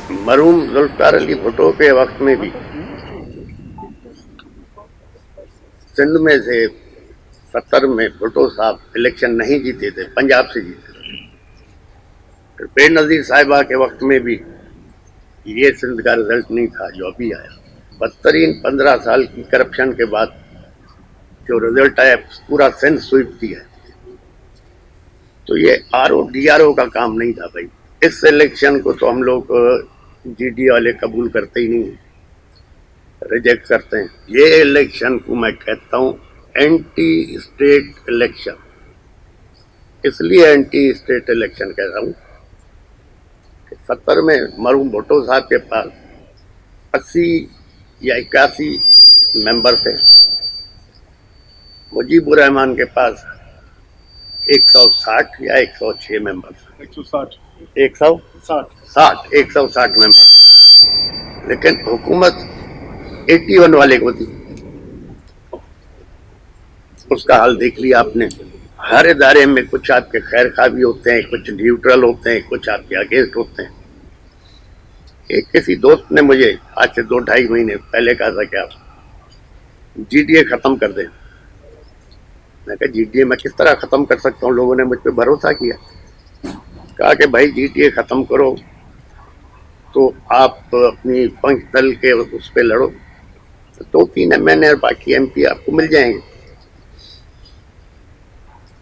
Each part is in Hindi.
मरहूम जुल्फ़िकार अली भुट्टो के वक्त में भी सिंध में से 70 में भुट्टो साहब इलेक्शन नहीं जीते थे, पंजाब से जीते थे। फिर बेनज़ीर साहिबा के वक्त में भी ये सिंध का रिजल्ट नहीं था जो अभी आया। बदतरीन 15 साल की करप्शन के बाद जो रिजल्ट आया, पूरा सिंध स्वीप किया है। तो ये आरओ डीआरओ का काम नहीं था भाई। इस इलेक्शन को तो हम लोग जीडी वाले कबूल करते ही नहीं, रिजेक्ट करते हैं। ये इलेक्शन को मैं कहता हूँ एंटी स्टेट इलेक्शन। इसलिए एंटी स्टेट इलेक्शन कह रहा हूँ कि 70 में मरहूम भुट्टो साहब के पास 80 या 81 मेंबर थे, मुजीबुर रहमान के पास 160 या 106 मेंबर, 160 मेंबर, लेकिन हुकूमत 81 वाले को थी। उसका हाल देख लिया आपने। हर इदारे में कुछ आपके खैर खा भी होते हैं, कुछ न्यूट्रल होते हैं, कुछ आपके अगेंस्ट होते हैं। एक किसी दोस्त ने मुझे आज से 2-2.5 महीने पहले कहा था कि आप जीडीए खत्म कर दें। मैं कहा जीडीए मैं किस तरह खत्म कर सकता हूँ? लोगों ने मुझ पर भरोसा किया, कहा कि भाई जीडीए खत्म करो तो आप अपनी पंच दल के उस पर लड़ो, तो 2-3 एमएनए और बाकी एमपी आपको मिल जाएंगे।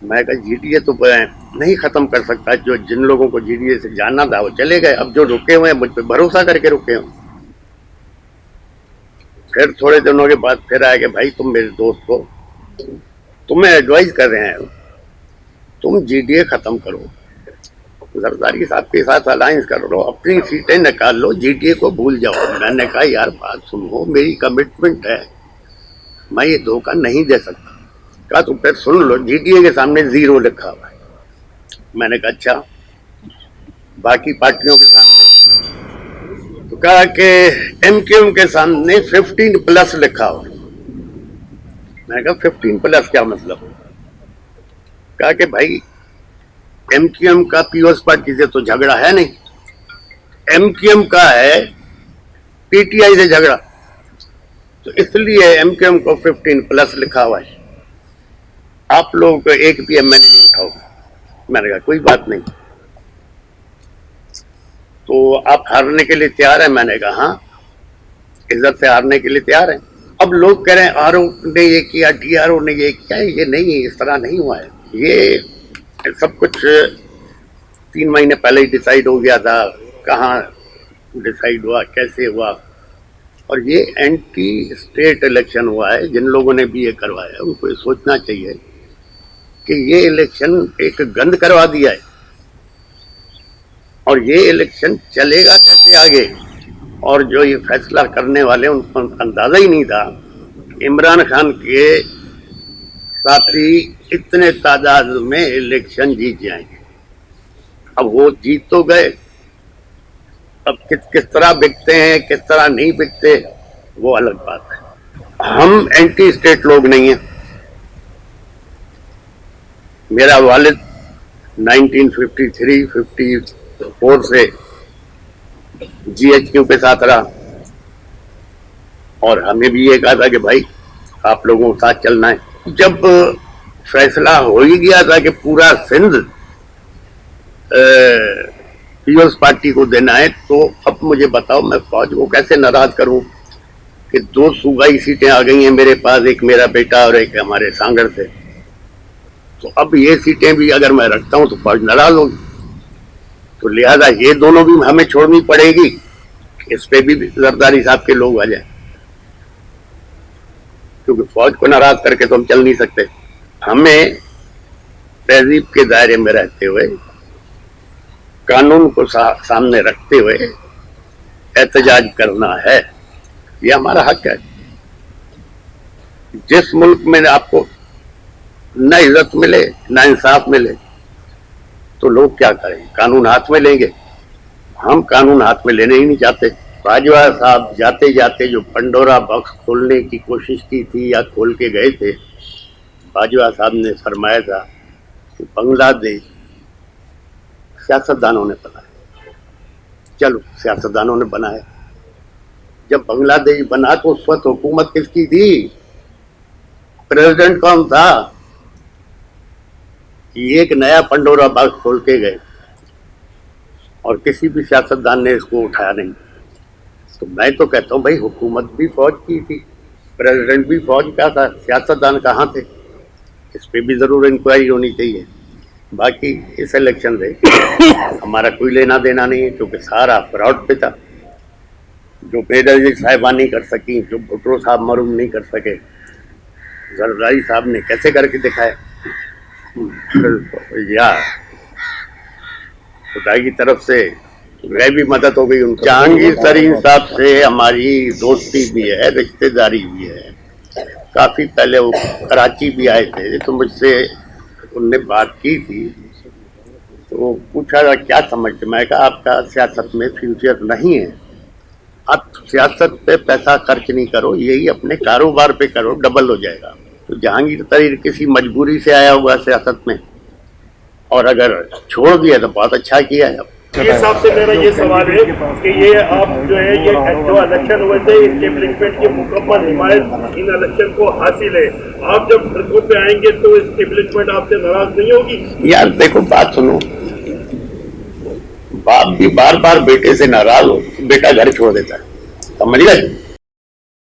मैं कहा जीडीए तो नहीं खत्म कर सकता। जो जिन लोगों को जीडीए से जाना था वो चले गए, अब जो रुके हुए हैं मुझ पर भरोसा करके रुके हुए। फिर थोड़े दिनों के बाद फिर आया कि भाई तुम मेरे दोस्त हो, तुम्हें एडवाइस कर रहे हैं, तुम जीडीए खत्म करो, जरदारी साहब के साथ अलायंस कर लो, अपनी सीटें निकाल लो, जीडीए को भूल जाओ। मैंने कहा यार बात सुनो, मेरी कमिटमेंट है, मैं ये धोखा नहीं दे सकता। कहा तो फिर सुन लो, जीडीए के सामने 0 लिखा हुआ है। मैंने कहा अच्छा, बाकी पार्टियों के सामने? तो कहा कि एमक्यूएम के सामने 15+ लिखा हुआ। मैंने कहा 15+ क्या मतलब? कहा कि भाई एमक्यूएम का पीओएस पार्टी से तो झगड़ा है नहीं, एमक्यूएम का है पीटीआई से झगड़ा, तो इसलिए एमक्यूएम को 15+ लिखा हुआ है। आप लोगों को एक भी एमएनए नहीं उठाओ। मैंने कहा कोई बात नहीं, तो आप हारने के लिए तैयार है? मैंने कहा हाँ, इज्जत से हारने के लिए तैयार है। अब लोग कह रहे हैं आरओ ने ये किया, डीआरओ ने ये किया, ये नहीं, इस तरह नहीं हुआ है। ये सब कुछ 3 महीने पहले ही डिसाइड हो गया था। कहाँ डिसाइड हुआ, कैसे हुआ? और ये एंटी स्टेट इलेक्शन हुआ है। जिन लोगों ने भी ये करवाया उनको ये सोचना चाहिए कि ये इलेक्शन एक गंद करवा दिया है, और ये इलेक्शन चलेगा कैसे आगे। और जो ये फैसला करने वाले उनको अंदाजा ही नहीं था इमरान खान के साथी इतने तादाद में इलेक्शन जीत जाएंगे। अब वो जीत तो गए, अब किस तरह बिकते हैं, किस तरह नहीं बिकते, वो अलग बात है। हम एंटी स्टेट लोग नहीं हैं। मेरा वालिद 1953-54 से जीएचक्यू के साथ रहा, और हमें भी ये कहा था कि भाई आप लोगों के साथ चलना है। जब फैसला हो ही गया था कि पूरा सिंध पीओएस पार्टी को देना है, तो अब मुझे बताओ मैं फौज को कैसे नाराज करूं कि 2 सूबाई सीटें आ गई हैं मेरे पास, एक मेरा बेटा और एक हमारे सांगड़ से। तो अब ये सीटें भी अगर मैं रखता हूं तो फौज नाराज होगी, तो लिहाजा ये दोनों भी हमें छोड़नी पड़ेगी। इस पे भी जरदारी साहब के लोग आ जाए, क्योंकि फौज को नाराज करके तो हम चल नहीं सकते। हमें तहजीब के दायरे में रहते हुए, कानून को सामने रखते हुए एहतजाज करना है, यह हमारा हक है। जिस मुल्क में आपको न इज्जत मिले, न इंसाफ मिले, तो लोग क्या करें? कानून हाथ में लेंगे। हम कानून हाथ में लेने ही नहीं चाहते। बाजवा साहब जाते जाते जो पंडोरा बॉक्स खोलने की कोशिश की थी या खोल के गए थे, बाजवा साहब ने फरमाया था कि बांग्लादेश सियासतदानों ने बनाया, चलो सियासतदानों ने बनाया। जब बांग्लादेश बना तो उस वक्त हुकूमत किसकी थी, प्रेसिडेंट कौन था? ये एक नया पंडोरा बॉक्स खोल के गए और किसी भी सियासतदान ने इसको उठाया नहीं। तो मैं तो कहता हूँ भाई, हुकूमत भी फौज की थी, प्रेसिडेंट भी फौज का था, सियासतदान कहाँ थे? इस पे भी जरूर इंक्वायरी होनी चाहिए। बाकी इस इलेक्शन से हमारा कोई लेना देना नहीं है, क्योंकि सारा फ्रॉड पे था। जो बेनजीर साहिबा नहीं कर सकी, जो भुट्टो साहब मरूम नहीं कर सके, जरदारी साहब ने कैसे करके दिखाया। या खुदा की तरफ से गैबी मदद हो गई उनकी। जहांगीर तरीन साहब से हमारी दोस्ती भी है, रिश्तेदारी भी है। काफी पहले वो कराची भी आए थे, तो मुझसे उनने बात की थी। तो पूछा था क्या समझते, मैं कहा आपका सियासत में फ्यूचर नहीं है, आप सियासत पे पैसा खर्च नहीं करो, यही अपने कारोबार पे करो, डबल हो जाएगा। तो जहांगीर तरीन किसी मजबूरी से आया हुआ सियासत में, और अगर छोड़ दिया तो बहुत अच्छा किया है। ये हिसाब से मेरा ये सवाल है कि ये आप जो है ये जो इलेक्शन हुए थे, इस्टेब्लिशमेंट की मुकम्मल हिमायत इन इलेक्शन को हासिल है। आप जब सड़कों पे आएंगे तो इस्टेब्लिशमेंट आपसे नाराज नहीं होगी? यार देखो, बात सुनो, बाप भी बार बार बेटे से नाराज हो, बेटा घर छोड़ देता है, समझ गए?